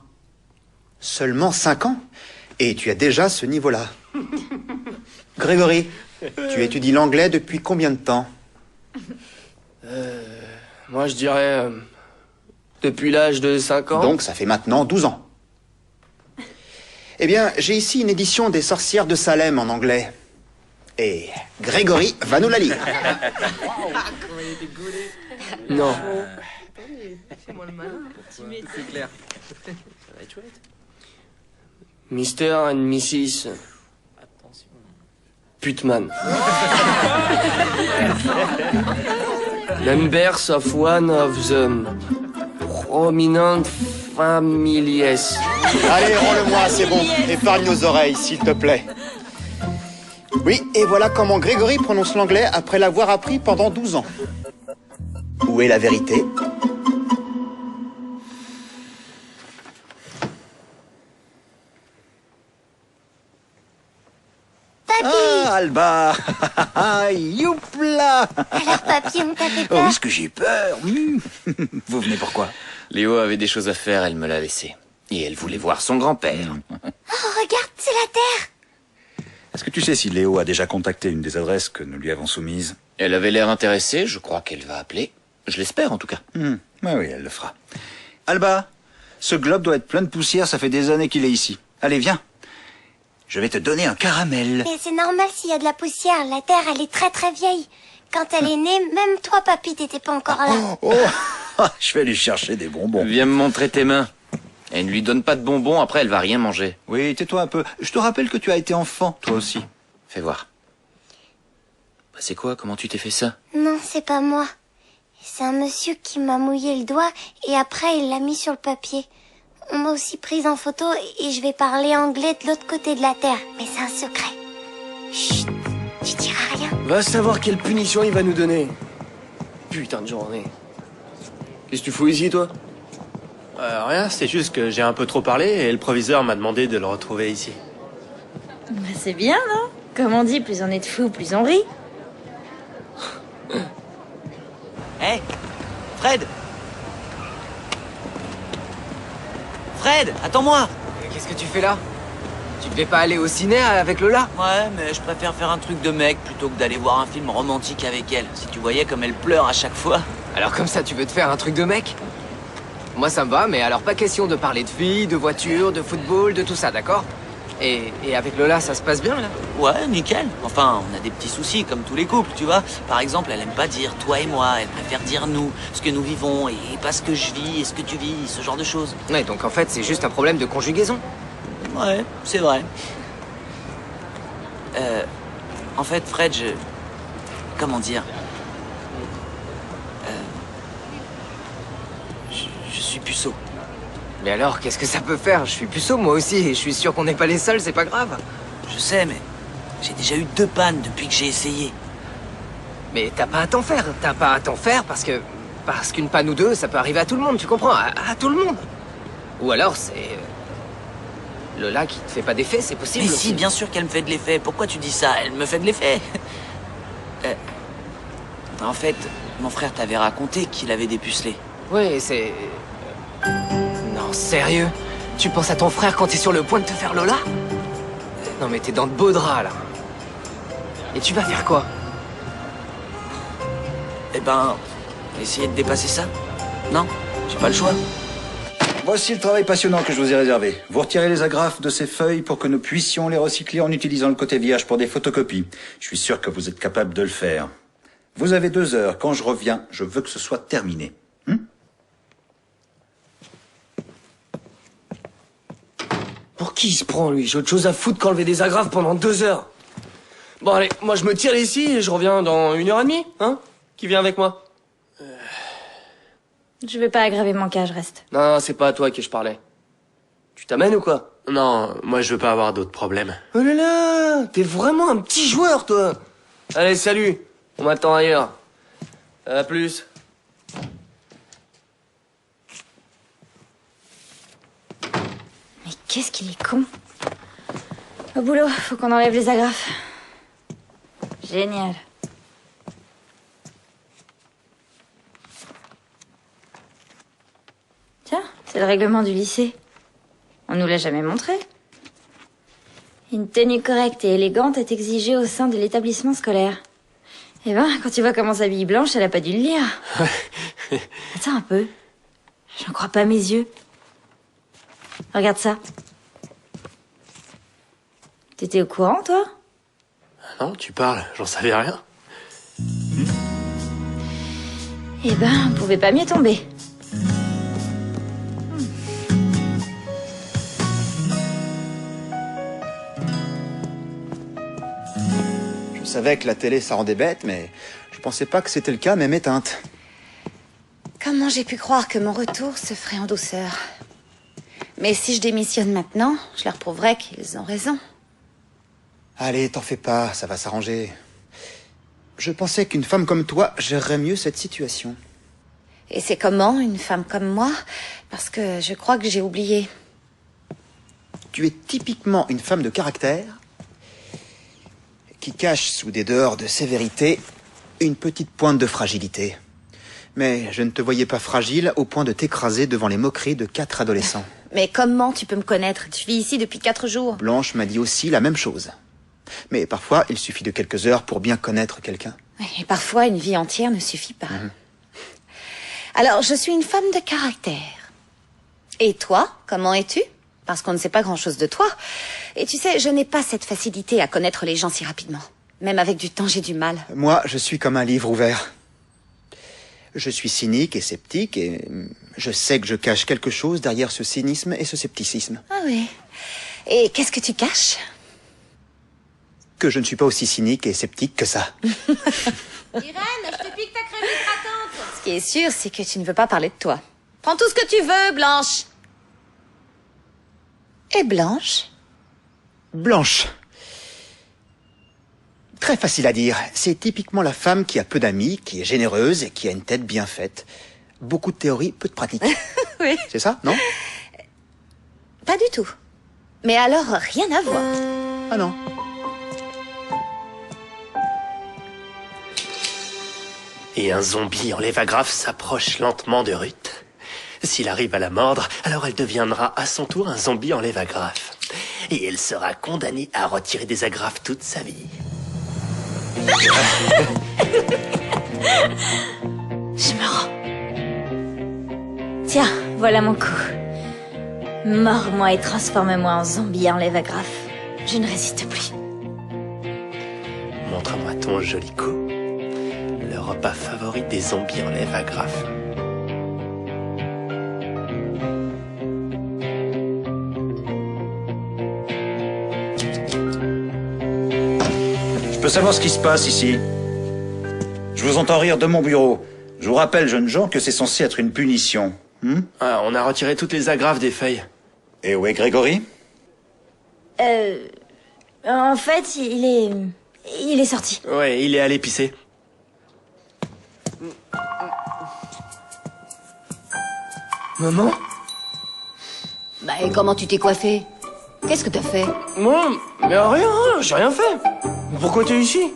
Seulement 5 ans? Et tu as déjà ce niveau-là. Grégory, tu étudies l'anglais depuis combien de temps? Moi, je dirais... depuis l'âge de 5 ans. Donc, ça fait maintenant 12 ans. Eh bien, j'ai ici une édition des Sorcières de Salem en anglais. Et Grégory va nous la lire. Non. Fais-moi le malin. C'est clair. Ça va être chouette. Mr. and Mrs. Putman. Members of one of the prominent families. Allez, rends-le-moi, c'est bon. Épargne nos oreilles, s'il te plaît. Oui, et voilà comment Grégory prononce l'anglais après l'avoir appris pendant 12 ans. Où est la vérité? Papy! Alba. Youpla. Alors, papy, on t'a fait Oh, peur? est-ce que j'ai peur? Vous venez pourquoi? Léo avait des choses à faire, elle me l'a laissé. Et elle voulait voir son grand-père. Oh, regarde, c'est la Terre. Est-ce que tu sais si Léo a déjà contacté une des adresses que nous lui avons soumises? Elle avait l'air intéressée, je crois qu'elle va appeler. Je l'espère, en tout cas. Oui, elle le fera. Alba, ce globe doit être plein de poussière, ça fait des années qu'il est ici. Allez, viens. Je vais te donner un caramel. Mais c'est normal s'il y a de la poussière. La Terre, elle est très très vieille. Quand elle est née, même toi, papy, t'étais pas encore là. Je vais aller chercher des bonbons. Viens me montrer tes mains. Elle ne lui donne pas de bonbons, après elle va rien manger. Oui, tais-toi un peu. Je te rappelle que tu as été enfant, toi aussi. Fais voir. Bah, c'est quoi? Comment tu t'es fait ça? Non, c'est pas moi. C'est un monsieur qui m'a mouillé le doigt et après il l'a mis sur le papier. On m'a aussi prise en photo et je vais parler anglais de l'autre côté de la Terre. Mais c'est un secret. Chut, tu diras rien. Va savoir quelle punition il va nous donner. Putain de journée. Qu'est-ce que tu fous ici, toi? Rien, c'est juste que j'ai un peu trop parlé et le proviseur m'a demandé de le retrouver ici. Bah, c'est bien, non? Comme on dit, plus on est de fous, plus on rit. Hé, Fred! Fred, attends-moi! Qu'est-ce que tu fais là? Tu devais pas aller au ciné avec Lola? Ouais, mais je préfère faire un truc de mec plutôt que d'aller voir un film romantique avec elle. Si tu voyais comme elle pleure à chaque fois. Alors comme ça, tu veux te faire un truc de mec? Moi, ça me va, mais alors pas question de parler de filles, de voitures, de football, de tout ça, d'accord? Et avec Lola, ça se passe bien, là? Ouais, nickel. Enfin, on a des petits soucis, comme tous les couples, tu vois. Par exemple, elle aime pas dire toi et moi, elle préfère dire nous, ce que nous vivons, et pas ce que je vis et ce que tu vis, ce genre de choses. Ouais, donc en fait, c'est juste un problème de conjugaison. Ouais, c'est vrai. En fait, Fred, comment dire? Je suis puceau. Mais alors, qu'est-ce que ça peut faire? Je suis puceau, moi aussi, et je suis sûr qu'on n'est pas les seuls, c'est pas grave. Je sais, mais j'ai déjà eu 2 pannes depuis que j'ai essayé. Mais t'as pas à t'en faire, parce qu'une panne ou 2, ça peut arriver à tout le monde, tu comprends? À tout le monde. Ou alors, c'est... Lola qui te fait pas d'effet, c'est possible? Mais si, bien sûr qu'elle me fait de l'effet. Pourquoi tu dis ça? Elle me fait de l'effet. En fait, mon frère t'avait raconté qu'il avait dépucelé. Ouais, c'est... Non, sérieux? Tu penses à ton frère quand t'es sur le point de te faire Lola? Non mais t'es dans de beaux draps, là. Et tu vas faire quoi? Eh ben, essayer de dépasser ça. Non, j'ai pas le choix. Voici le travail passionnant que je vous ai réservé. Vous retirez les agrafes de ces feuilles pour que nous puissions les recycler en utilisant le côté vierge pour des photocopies. Je suis sûr que vous êtes capable de le faire. Vous avez 2 heures. Quand je reviens, je veux que ce soit terminé. Pour qui il se prend, lui? J'ai autre chose à foutre qu'enlever des agrafes pendant 2 heures. Bon, allez, moi je me tire ici et je reviens dans 1h30, hein? Qui vient avec moi? Je vais pas aggraver mon cas, je reste. Non, c'est pas à toi que je parlais. Tu t'amènes ou quoi? Non, moi je veux pas avoir d'autres problèmes. Oh là là, t'es vraiment un petit joueur, toi. Allez, salut. On m'attend ailleurs. À plus. Mais qu'est-ce qu'il est con. Au boulot, faut qu'on enlève les agrafes. Génial. Tiens, c'est le règlement du lycée. On nous l'a jamais montré. Une tenue correcte et élégante est exigée au sein de l'établissement scolaire. Eh ben, quand tu vois comment s'habille Blanche, elle a pas dû le lire. Attends un peu. J'en crois pas mes yeux. Regarde ça. T'étais au courant, toi? Non, tu parles, j'en savais rien. Eh ben, on pouvait pas mieux tomber. Je savais que la télé, ça rendait bête, mais je pensais pas que c'était le cas, même éteinte. Comment j'ai pu croire que mon retour se ferait en douceur? Mais si je démissionne maintenant, je leur prouverai qu'ils ont raison. Allez, t'en fais pas, ça va s'arranger. Je pensais qu'une femme comme toi gérerait mieux cette situation. Et c'est comment, une femme comme moi? Parce que je crois que j'ai oublié. Tu es typiquement une femme de caractère qui cache sous des dehors de sévérité une petite pointe de fragilité. Mais je ne te voyais pas fragile au point de t'écraser devant les moqueries de 4 adolescents. Mais comment tu peux me connaître? Tu vis ici depuis 4 jours. Blanche m'a dit aussi la même chose. Mais parfois, il suffit de quelques heures pour bien connaître quelqu'un. Et parfois, une vie entière ne suffit pas. Alors, je suis une femme de caractère. Et toi, comment es-tu? Parce qu'on ne sait pas grand-chose de toi. Et tu sais, je n'ai pas cette facilité à connaître les gens si rapidement. Même avec du temps, j'ai du mal. Moi, je suis comme un livre ouvert. Je suis cynique et sceptique et je sais que je cache quelque chose derrière ce cynisme et ce scepticisme. Ah oui. Et qu'est-ce que tu caches? Que je ne suis pas aussi cynique et sceptique que ça. Irène, je te pique ta crème hydratante. Ce qui est sûr, c'est que tu ne veux pas parler de toi. Prends tout ce que tu veux, Blanche. Et Blanche? Blanche. Très facile à dire. C'est typiquement la femme qui a peu d'amis, qui est généreuse et qui a une tête bien faite. Beaucoup de théorie, peu de pratique. Oui. C'est ça, non? Pas du tout. Mais alors, rien à voir. Ah non. Et un zombie en lévagraphe s'approche lentement de Ruth. S'il arrive à la mordre, alors elle deviendra à son tour un zombie en lévagraphe. Et elle sera condamnée à retirer des agrafes toute sa vie. Je me rends. Tiens, voilà mon coup. Mords-moi et transforme-moi en zombie en lévagraphe. Je ne résiste plus. Montre-moi ton joli coup. Le repas favori des zombies en lévagraphe. Je peux savoir ce qui se passe ici? Je vous entends rire de mon bureau. Je vous rappelle, jeunes gens, que c'est censé être une punition. Ah, on a retiré toutes les agrafes des feuilles. Et où est Grégory? En fait, il est sorti. Ouais, il est allé pisser. Maman? Bah, et comment tu t'es coiffé? Qu'est-ce que t'as fait? Moi? Mais rien, j'ai rien fait. Pourquoi t'es ici?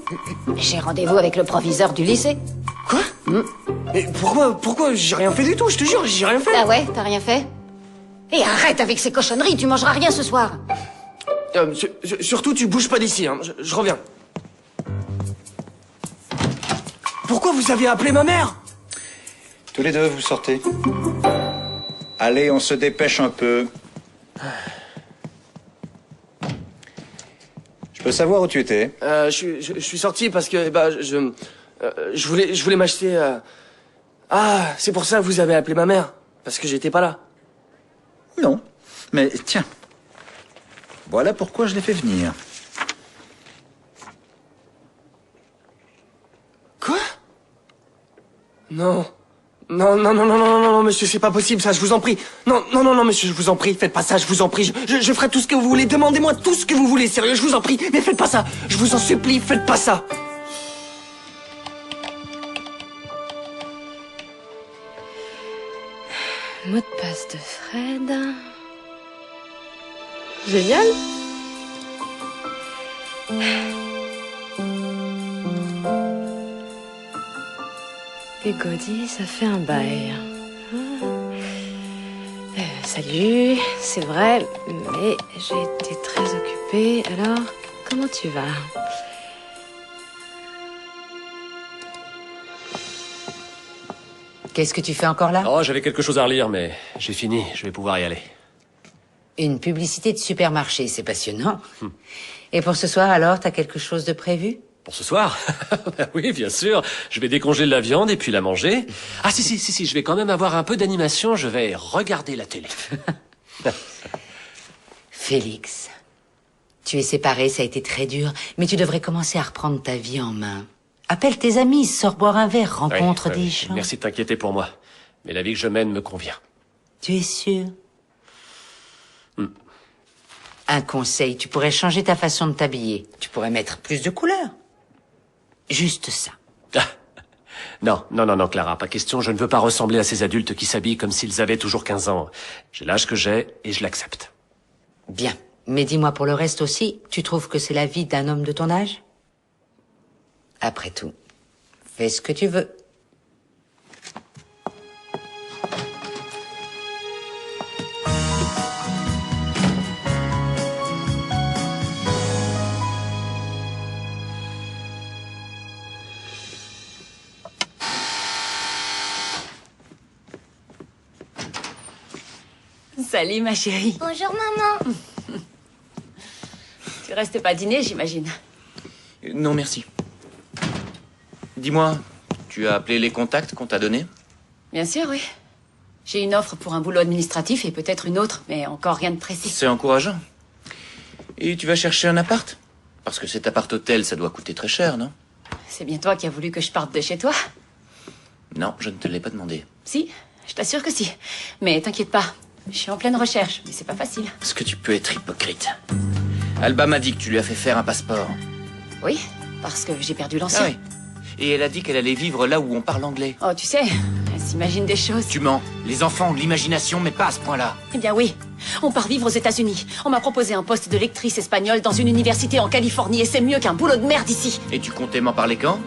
J'ai rendez-vous avec le proviseur du lycée. Quoi? Mais pourquoi? J'ai rien fait du tout, je te jure, j'ai rien fait. Ah ouais, t'as rien fait? Et arrête avec ces cochonneries, tu mangeras rien ce soir. Surtout, tu bouges pas d'ici, hein. Je reviens. Pourquoi vous avez appelé ma mère? Tous les deux, vous sortez. Allez, on se dépêche un peu. Je peux savoir où tu étais? Je suis sorti parce que je voulais m'acheter. Ah, c'est pour ça que vous avez appelé ma mère, parce que j'étais pas là. Non, mais tiens. Voilà pourquoi je l'ai fait venir. Quoi? Non. Non, monsieur, c'est pas possible, ça, je vous en prie. Non, monsieur, je vous en prie, faites pas ça, je vous en prie. Je ferai tout ce que vous voulez, demandez-moi tout ce que vous voulez, sérieux, je vous en prie. Mais faites pas ça, je vous en supplie, faites pas ça. Mot de passe de Fred. Génial. Et Gaudi, ça fait un bail. Salut, c'est vrai, mais j'ai été très occupée. Alors, comment tu vas? Qu'est-ce que tu fais encore là? Oh, j'avais quelque chose à relire, mais j'ai fini, je vais pouvoir y aller. Une publicité de supermarché, c'est passionnant. Et pour ce soir, alors, t'as quelque chose de prévu? Pour ce soir? Oui, bien sûr. Je vais décongeler la viande et puis la manger. Ah si, je vais quand même avoir un peu d'animation, je vais regarder la télé. Félix, tu es séparé, ça a été très dur, mais tu devrais commencer à reprendre ta vie en main. Appelle tes amis, sors boire un verre, rencontre des gens. Merci de t'inquiéter pour moi. Mais la vie que je mène me convient. Tu es sûr? Un conseil, tu pourrais changer ta façon de t'habiller. Tu pourrais mettre plus de couleurs. Juste ça. Non, Clara, pas question. Je ne veux pas ressembler à ces adultes qui s'habillent comme s'ils avaient toujours 15 ans. J'ai l'âge que j'ai et je l'accepte. Bien. Mais dis-moi pour le reste aussi, tu trouves que c'est la vie d'un homme de ton âge? Après tout, fais ce que tu veux. Salut, ma chérie. Bonjour, maman. Tu restes pas dîner, j'imagine. Non, merci. Dis-moi, tu as appelé les contacts qu'on t'a donnés? Bien sûr, oui. J'ai une offre pour un boulot administratif et peut-être une autre, mais encore rien de précis. C'est encourageant. Et tu vas chercher un appart? Parce que cet appart-hôtel, ça doit coûter très cher, non? C'est bien toi qui as voulu que je parte de chez toi? Non, je ne te l'ai pas demandé. Si, je t'assure que si. Mais t'inquiète pas, je suis en pleine recherche, mais c'est pas facile. Est-ce que tu peux être hypocrite? Alba m'a dit que tu lui as fait faire un passeport. Oui, parce que j'ai perdu l'ancien. Ah oui. Et elle a dit qu'elle allait vivre là où on parle anglais. Oh, tu sais, elle s'imagine des choses. Tu mens. Les enfants ont de l'imagination, mais pas à ce point-là. Eh bien oui, on part vivre aux États-Unis. On m'a proposé un poste de lectrice espagnole dans une université en Californie et c'est mieux qu'un boulot de merde ici. Et tu comptais m'en parler quand?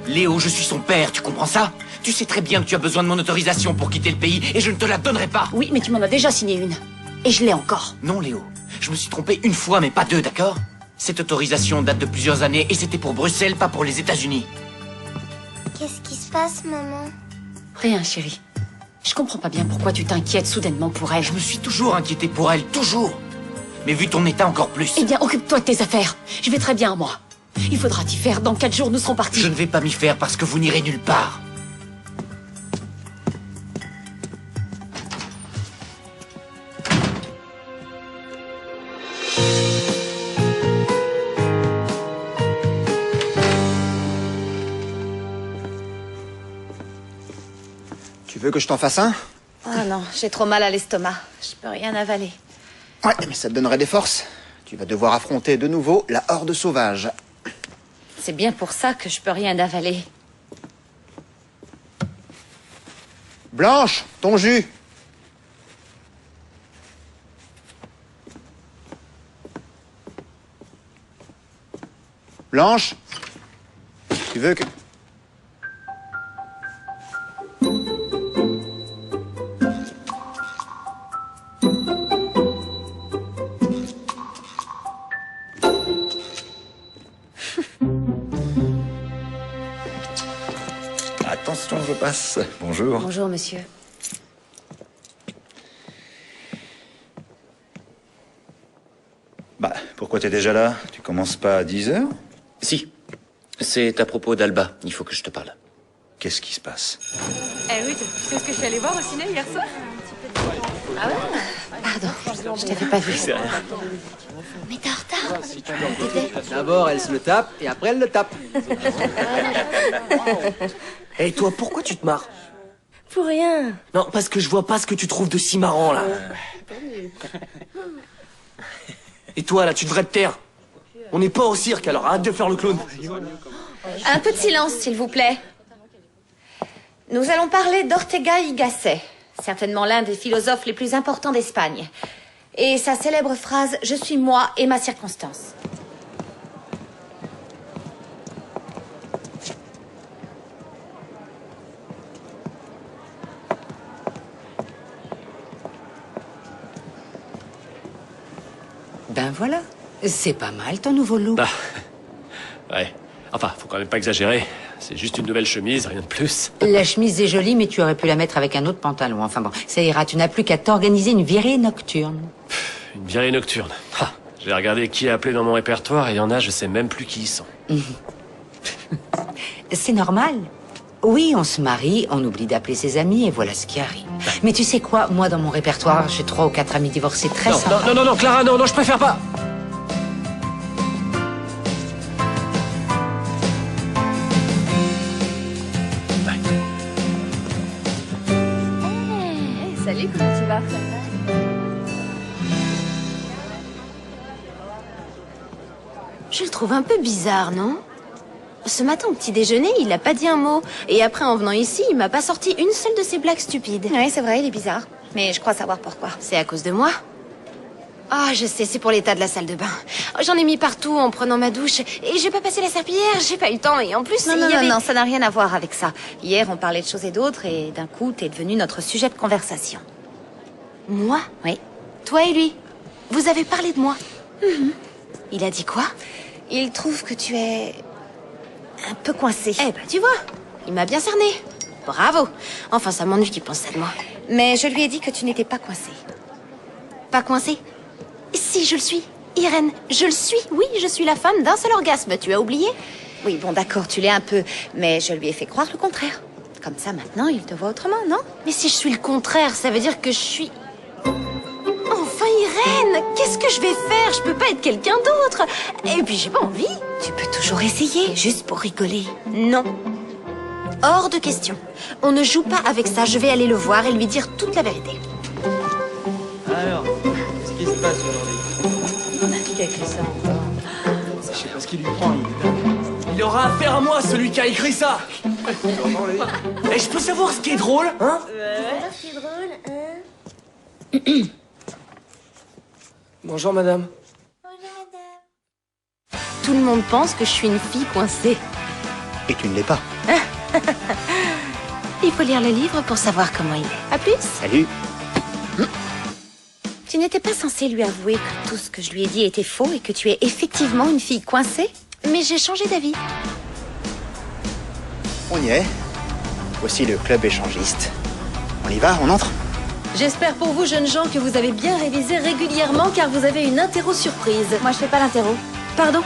Léo, je suis son père, tu comprends ça? Tu sais très bien que tu as besoin de mon autorisation pour quitter le pays et je ne te la donnerai pas. Oui, mais tu m'en as déjà signé une. Et je l'ai encore. Non, Léo. Je me suis trompé une fois, mais pas deux, d'accord? Cette autorisation date de plusieurs années et c'était pour Bruxelles, pas pour les États-Unis. Qu'est-ce qui se passe, maman? Rien, chérie. Je comprends pas bien pourquoi tu t'inquiètes soudainement pour elle. Je me suis toujours inquiété pour elle, toujours. Mais vu ton état, encore plus. Eh bien, occupe-toi de tes affaires. Je vais très bien, moi. Il faudra t'y faire. Dans 4 jours, nous serons partis. Je ne vais pas m'y faire parce que vous n'irez nulle part. Tu veux que je t'en fasse un? Ah non, j'ai trop mal à l'estomac. Je peux rien avaler. Ouais, mais ça te donnerait des forces. Tu vas devoir affronter de nouveau la horde sauvage. C'est bien pour ça que je peux rien avaler. Blanche, ton jus. Blanche, tu veux que... Attention, je passe. Bonjour. Bonjour, monsieur. Bah, pourquoi t'es déjà là? Tu commences pas à 10h? Si. C'est à propos d'Alba. Il faut que je te parle. Qu'est-ce qui se passe? Eh Ruth, tu sais ce que je suis allée voir au ciné hier soir? Ah ouais? Pardon, je t'avais pas vu. C'est rien. Mais t'es en retard. D'abord, elle se le tape, et après, elle le tape. Et toi, pourquoi tu te marres? Pour rien. Non, parce que je vois pas ce que tu trouves de si marrant, là. Et toi, là, tu devrais te taire. On n'est pas au cirque, alors arrête de faire le clown. Un peu de silence, s'il vous plaît. Nous allons parler d'Ortega y Gasset, certainement l'un des philosophes les plus importants d'Espagne. Et sa célèbre phrase « Je suis moi et ma circonstance ». Ben voilà. C'est pas mal ton nouveau look. Ah. Ouais. Enfin, faut quand même pas exagérer. C'est juste une nouvelle chemise, rien de plus. La chemise est jolie, mais tu aurais pu la mettre avec un autre pantalon. Enfin bon, ça ira. Tu n'as plus qu'à t'organiser une virée nocturne. Une virée nocturne. Ah, j'ai regardé qui a appelé dans mon répertoire et il y en a, je sais même plus qui ils sont. C'est normal. Oui, on se marie, on oublie d'appeler ses amis et voilà ce qui arrive. Mais tu sais quoi? Moi, dans mon répertoire, j'ai 3 ou 4 amis divorcés très sympas. Non, Clara, non, je préfère pas. Salut, comment tu vas? Je le trouve un peu bizarre, non? Ce matin au petit déjeuner, il a pas dit un mot. Et après, en venant ici, il m'a pas sorti une seule de ses blagues stupides. Oui, c'est vrai, il est bizarre. Mais je crois savoir pourquoi. C'est à cause de moi? Ah, je sais, c'est pour l'état de la salle de bain. J'en ai mis partout en prenant ma douche. Et j'ai pas passé la serpillière, j'ai pas eu le temps. Et en plus, Non, ça n'a rien à voir avec ça. Hier, on parlait de choses et d'autres, et d'un coup, t'es devenu notre sujet de conversation. Moi? Oui. Toi et lui? Vous avez parlé de moi? Il a dit quoi? Il trouve que tu es... un peu coincé. Eh ben, tu vois, il m'a bien cerné. Bravo. Enfin, ça m'ennuie qu'il pense ça de moi. Mais je lui ai dit que tu n'étais pas coincé. Pas coincé? Si, je le suis. Irène, je le suis. Oui, je suis la femme d'un seul orgasme. Tu as oublié? Oui, bon, d'accord, tu l'es un peu. Mais je lui ai fait croire le contraire. Comme ça, maintenant, il te voit autrement, non? Mais si je suis le contraire, ça veut dire que je suis... Enfin, Irène, qu'est-ce que je vais faire? Je peux pas être quelqu'un d'autre. Et puis, j'ai pas envie. Tu peux toujours essayer, juste pour rigoler. Non. Hors de question. On ne joue pas avec ça. Je vais aller le voir et lui dire toute la vérité. Alors, qu'est-ce qui se passe aujourd'hui? Qui a écrit ça encore? Je sais pas ce qu'il lui prend, il aura affaire à moi, celui qui a écrit ça. Et je peux savoir ce qui est drôle, hein? Ce qui est drôle, hein? Bonjour, madame. Tout le monde pense que je suis une fille coincée. Et tu ne l'es pas. Il faut lire le livre pour savoir comment il est. À plus. Salut. Tu n'étais pas censé lui avouer que tout ce que je lui ai dit était faux et que tu es effectivement une fille coincée? Mais j'ai changé d'avis. On y est. Voici le club échangiste. On y va, on entre? J'espère pour vous, jeunes gens, que vous avez bien révisé régulièrement car vous avez une interro surprise. Moi, je fais pas l'interro. Pardon?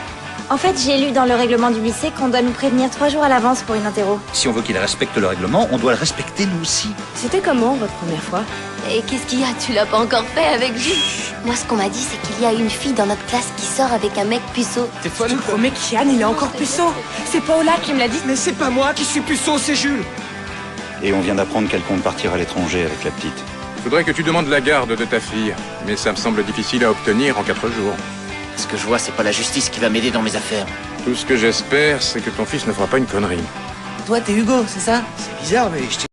En fait, j'ai lu dans le règlement du lycée qu'on doit nous prévenir 3 jours à l'avance pour une interro. Si on veut qu'il respecte le règlement, on doit le respecter nous aussi. C'était comment votre première fois? Et qu'est-ce qu'il y a? Tu l'as pas encore fait avec Jules? Moi, ce qu'on m'a dit, c'est qu'il y a une fille dans notre classe qui sort avec un mec puceau. C'est toi le premier Kian, il est encore puceau. C'est Paola qui me l'a dit. Mais c'est pas moi qui suis puceau, c'est Jules. Et on vient d'apprendre qu'elle compte partir à l'étranger avec la petite. Faudrait que tu demandes la garde de ta fille. Mais ça me semble difficile à obtenir en 4 jours. Ce que je vois, c'est pas la justice qui va m'aider dans mes affaires. Tout ce que j'espère, c'est que ton fils ne fera pas une connerie. Toi, t'es Hugo, c'est ça? C'est bizarre, mais je t'ai